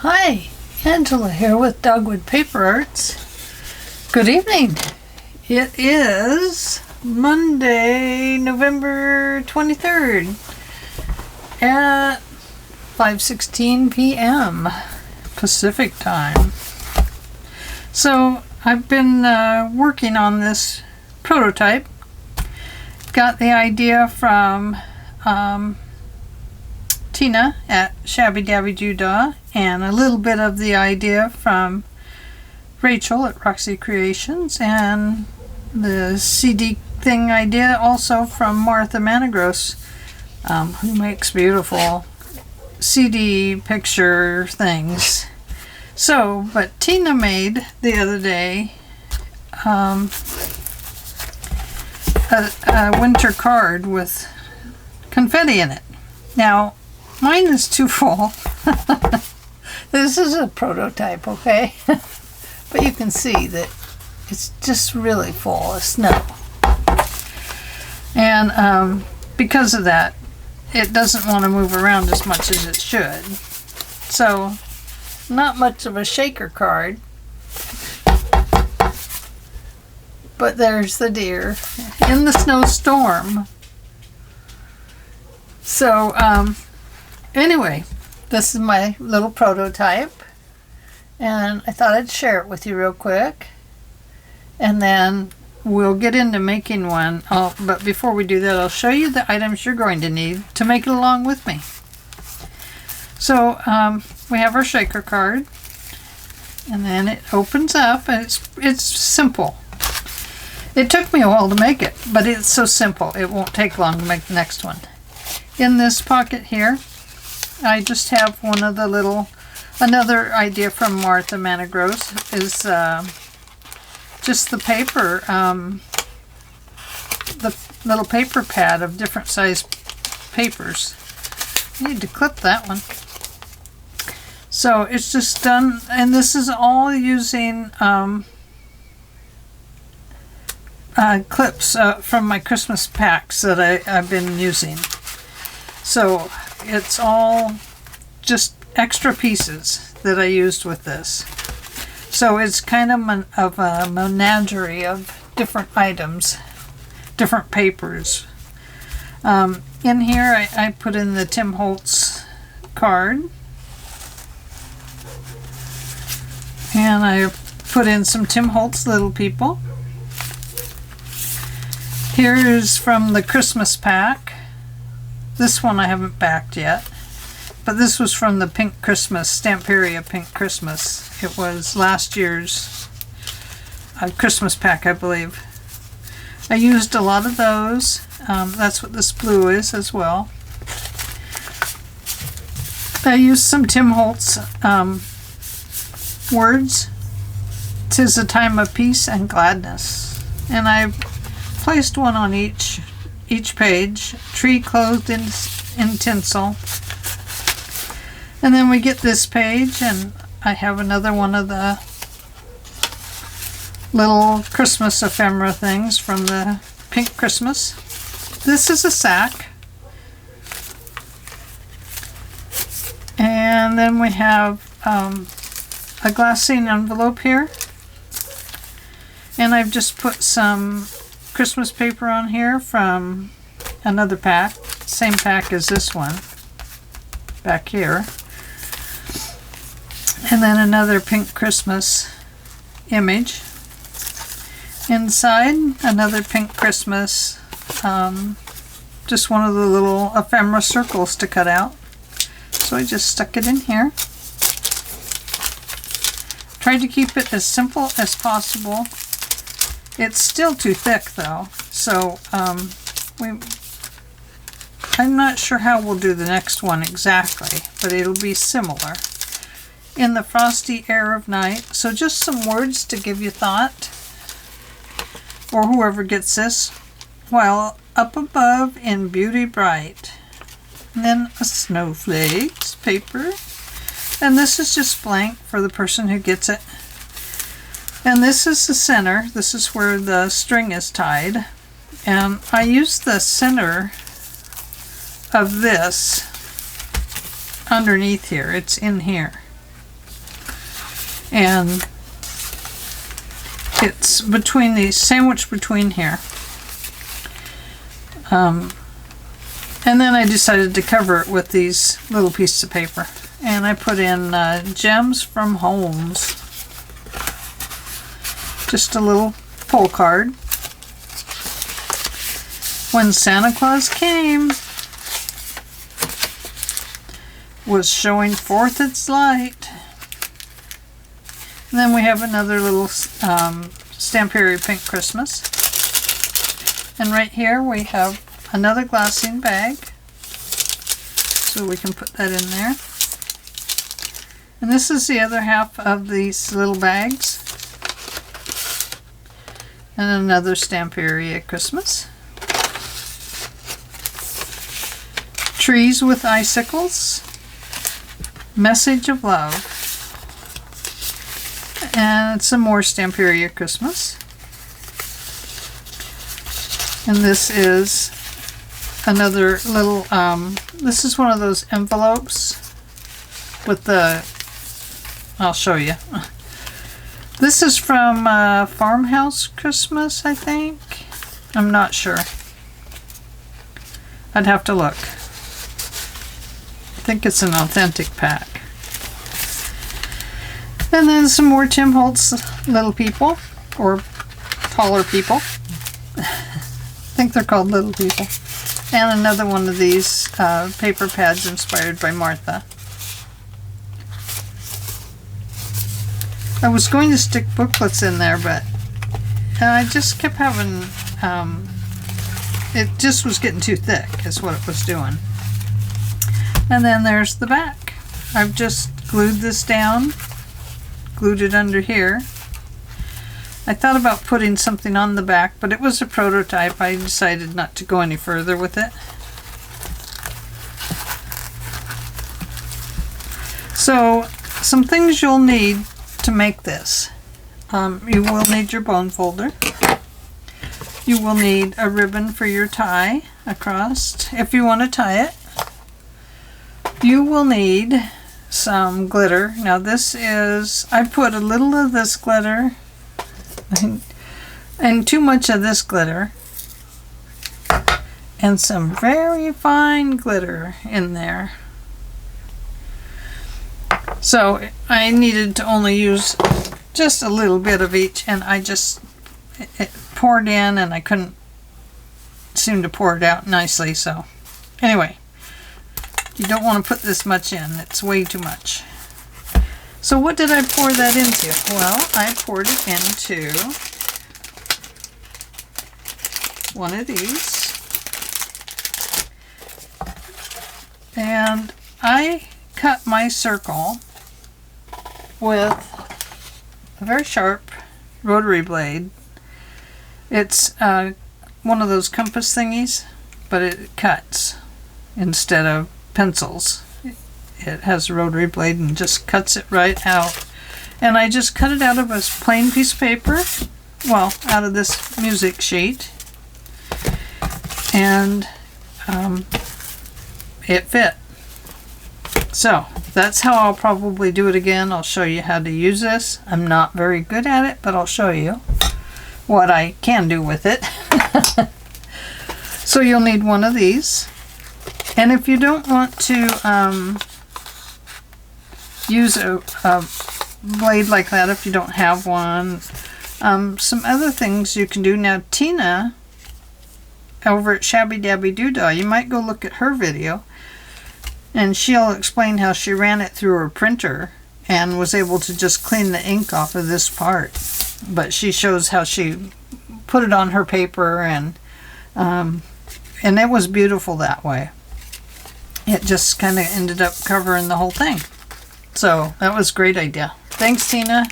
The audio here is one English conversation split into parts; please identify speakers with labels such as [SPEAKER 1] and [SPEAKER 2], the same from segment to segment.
[SPEAKER 1] Hi, Angela here with Dogwood Paper Arts. Good evening. It is Monday, November 23rd at 5:16 p.m. Pacific time. So I've been working on this prototype. Got the idea from Tina at Shabby Dabby Doodah, and a little bit of the idea from Rachel at Roxy Creations, and the CD thing idea also from Martha Managros, who makes beautiful CD picture things. So, but Tina made the other day a winter card with confetti in it. Now, mine is too full. This is a prototype, okay? But you can see that it's just really full of snow. And because of that, it doesn't want to move around as much as it should. So, not much of a shaker card. But there's the deer in the snowstorm. So, anyway, this is my little prototype, and I thought I'd share it with you real quick, and then we'll get into making one. Oh, but before we do that, I'll show you the items you're going to need to make it along with me. So we have our shaker card, and then it opens up, and it's simple. It took me a while to make it, but it's so simple it won't take long to make the next one. In this pocket here, I just have one of the another idea from Martha Managros is just the paper, the little paper pad of different size papers. I need to clip that one. So it's just done, and this is all using clips from my Christmas packs that I've been using. So it's all just extra pieces that I used with this. So it's kind of a menagerie of different items, different papers. In here I put in the Tim Holtz card. And I put in some Tim Holtz Little People. Here's from the Christmas pack. This one I haven't backed yet, but this was from the Pink Christmas, Stamperia Pink Christmas. It was last year's Christmas pack, I believe. I used a lot of those. That's what this blue is as well. I used some Tim Holtz words. 'Tis a time of peace and gladness. And I placed one on each page. Tree clothed in tinsel. And then we get this page, and I have another one of the little Christmas ephemera things from the Pink Christmas. This is a sack. And then we have a glassine envelope here. And I've just put some Christmas paper on here from another pack, same pack as this one back here, and then another Pink Christmas image inside, another Pink Christmas, just one of the little ephemera circles to cut out. So I just stuck it in here. Tried to keep it as simple as possible. It's still too thick though, so I'm not sure how we'll do the next one exactly, but it'll be similar. In the frosty air of night, so just some words to give you thought, or whoever gets this. While up above in beauty bright. And then a snowflakes paper, and this is just blank for the person who gets it. And this is the center. This is where the string is tied. And I use the center of this underneath here. It's in here. And it's between these, sandwiched between here. And then I decided to cover it with these little pieces of paper. And I put in Gems from Homes. Just a little pull card. When Santa Claus came, was showing forth its light. And then we have another little Stamperi Pink Christmas. And right here we have another glassine bag. So we can put that in there. And this is the other half of these little bags. And another Stamperi Christmas. Trees with Icicles. Message of Love. And some more Stamperi Christmas. And this is another little, this is one of those envelopes with the, I'll show you. This is from Farmhouse Christmas, I think. I'm not sure. I'd have to look. I think it's an authentic pack. And then some more Tim Holtz Little People, or taller people. I think they're called Little People. And another one of these paper pads inspired by Martha. I was going to stick booklets in there, but I just kept having, it just was getting too thick is what it was doing. And then there's the back. I've just glued this down, glued it under here. I thought about putting something on the back, but it was a prototype. I decided not to go any further with it. So, some things you'll need to make this. You will need your bone folder. You will need a ribbon for your tie across, if you want to tie it. You will need some glitter. Now this is, I put a little of this glitter and too much of this glitter and some very fine glitter in there. So I needed to only use just a little bit of each, and I just, it poured in and I couldn't seem to pour it out nicely. So anyway, you don't want to put this much in. It's way too much. So what did I pour that into? Well, I poured it into one of these. And I cut my circle with a very sharp rotary blade. It's one of those compass thingies, but it cuts instead of pencils. It has a rotary blade and just cuts it right out. And I just cut it out of a plain piece of paper, well, out of this music sheet, and it fit. So that's how I'll probably do it again. I'll show you how to use this. I'm not very good at it, but I'll show you what I can do with it. So you'll need one of these. And if you don't want to use a blade like that, if you don't have one, some other things you can do. Now Tina over at Shabby Dabby Doodah, you might go look at her video, and she'll explain how she ran it through her printer and was able to just clean the ink off of this part. But she shows how she put it on her paper, and it was beautiful that way. It just kind of ended up covering the whole thing. So that was a great idea. Thanks, Tina.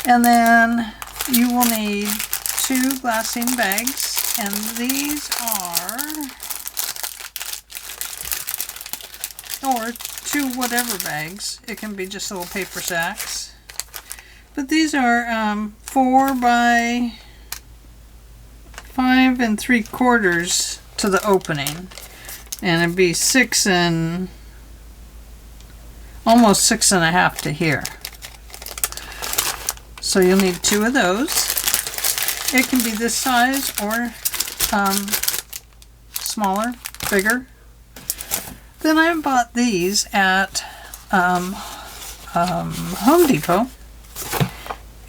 [SPEAKER 1] And then you will need 2 glassine bags, and these are, or 2 whatever bags. It can be just little paper sacks. But these are 4 by 5 3/4 to the opening. And it'd be 6 and almost 6 1/2 to here. So you'll need 2 of those. It can be this size or smaller, bigger. Then I bought these at Home Depot.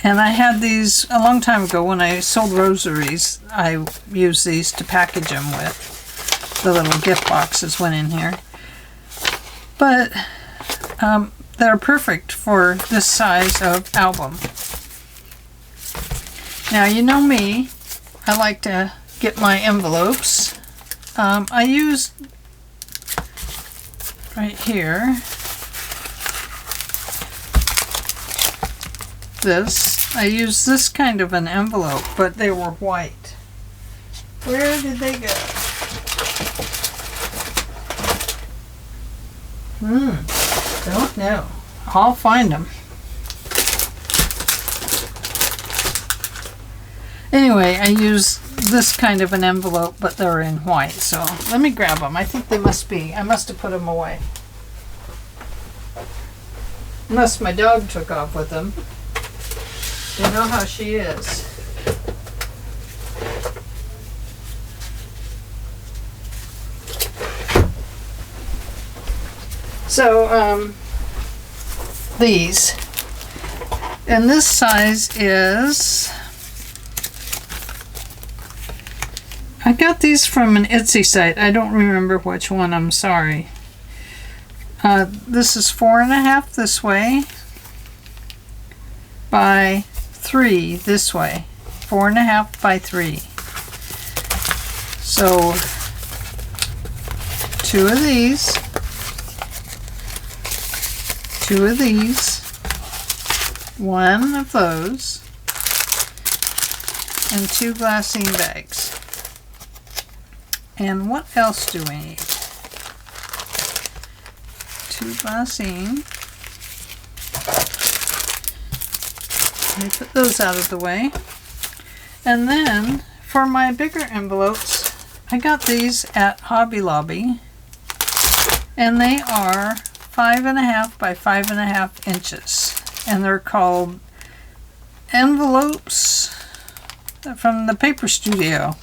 [SPEAKER 1] And I had these a long time ago when I sold rosaries. I used these to package them with. The little gift boxes went in here. But they're perfect for this size of album. Now, you know me, I like to get my envelopes. I used right here this. I used this kind of an envelope, but they were white. Where did they go? Don't know. I'll find them. Anyway, I use this kind of an envelope, but they're in white. So let me grab them. I think they must be. I must have put them away. Unless my dog took off with them. You know how she is. So, these. And this size is... I got these from an Etsy site. I don't remember which one. I'm sorry. This is 4.5 this way by 3 this way. 4.5 by 3. So 2 of these, 2 of these, 1 of those, and 2 glassine bags. And what else do we need? 2 glassine. Let me put those out of the way. And then for my bigger envelopes, I got these at Hobby Lobby. And they are 5.5 by 5.5 inches. And they're called envelopes from the Paper Studio.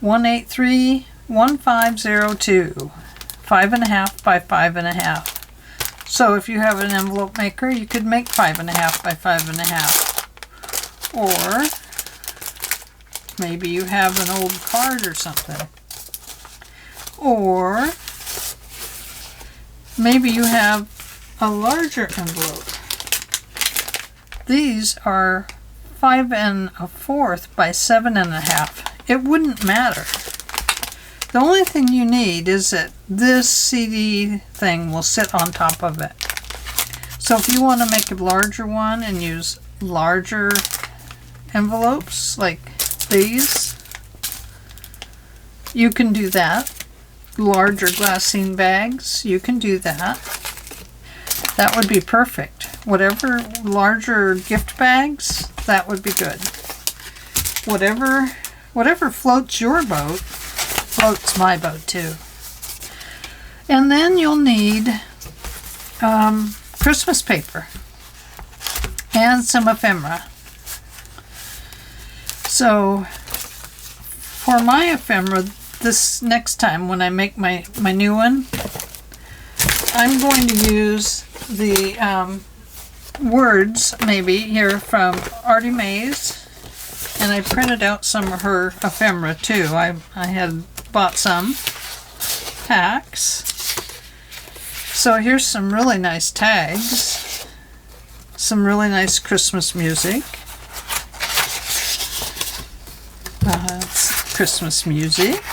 [SPEAKER 1] 1831502, 5.5 by 5.5. So if you have an envelope maker, you could make 5.5 by 5.5. Or maybe you have an old card or something. Or maybe you have a larger envelope. These are 5 1/4 by 7.5. It wouldn't matter. The only thing you need is that this CD thing will sit on top of it. So if you want to make a larger one and use larger envelopes like these, you can do that. Larger glassine bags, you can do that. That would be perfect. Whatever larger gift bags, that would be good. Whatever floats your boat, floats my boat too. And then you'll need Christmas paper and some ephemera. So for my ephemera, this next time when I make my new one, I'm going to use the words maybe here from Artie Mae's. And I printed out some of her ephemera too. I had bought some packs. So here's some really nice tags. Some really nice Christmas music. It's Christmas music.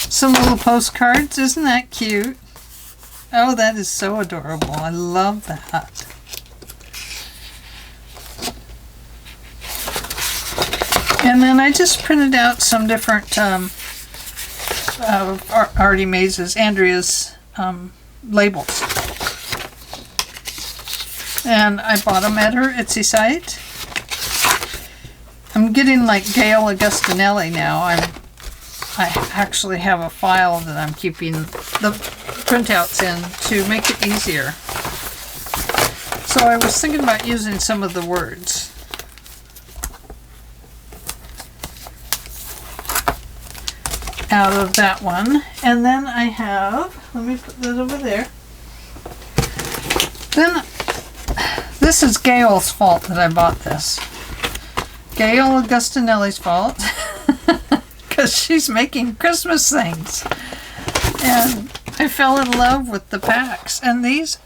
[SPEAKER 1] Some little postcards. Isn't that cute? Oh, that is so adorable. I love that. And then I just printed out some different Artie Mae's, Andrea's labels. And I bought them at her Etsy site. I'm getting like Gayle A now. I actually have a file that I'm keeping the printouts in to make it easier. So I was thinking about using some of the words. Out of that one. And then I have, let me put that over there. Then, this is Gayle's fault that I bought this. Gayle Augustinelli's fault. Because she's making Christmas things. And I fell in love with the packs. And these,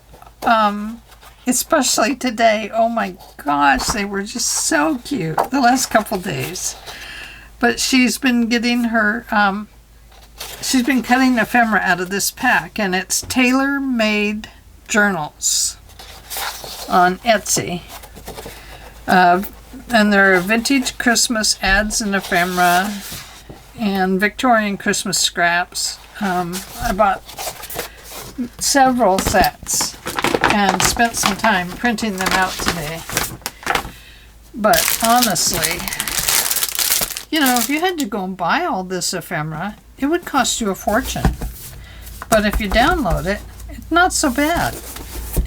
[SPEAKER 1] especially today, oh my gosh, they were just so cute the last couple days. But she's been getting her, she's been cutting ephemera out of this pack, and it's tailor-made journals on Etsy. And there are vintage Christmas ads and ephemera and Victorian Christmas scraps. I bought several sets and spent some time printing them out today. But honestly, you know, if you had to go and buy all this ephemera, it would cost you a fortune. But if you download it, it's not so bad.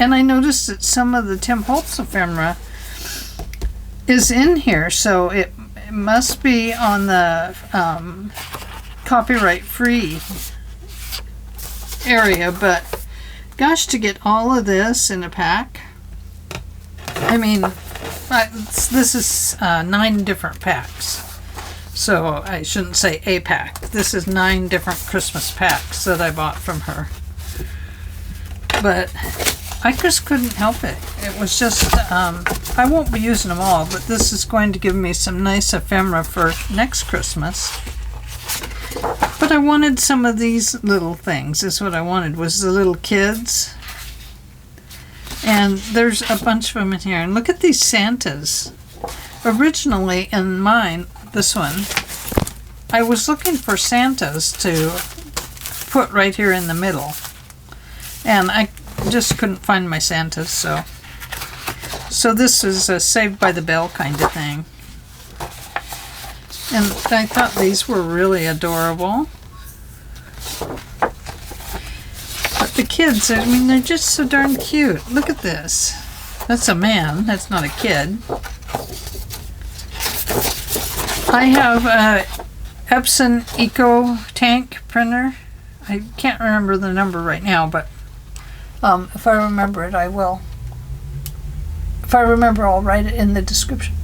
[SPEAKER 1] And I noticed that some of the Tim Holtz ephemera is in here, so it must be on the copyright-free area. But gosh, to get all of this in a pack, I mean, this is 9 different packs. So I shouldn't say a pack. This is 9 different Christmas packs that I bought from her. But I just couldn't help it. It was just, I won't be using them all, but this is going to give me some nice ephemera for next Christmas. But I wanted some of these little things. Is what I wanted, was the little kids. And there's a bunch of them in here. And look at these Santas. Originally in mine, this one, I was looking for Santas to put right here in the middle. And I just couldn't find my Santas, so this is a Saved by the Bell kind of thing. And I thought these were really adorable. But the kids, I mean, they're just so darn cute. Look at this. That's a man, that's not a kid. I have a Epson Eco Tank printer. I can't remember the number right now, but if I remember it, I will. If I remember, I'll write it in the description.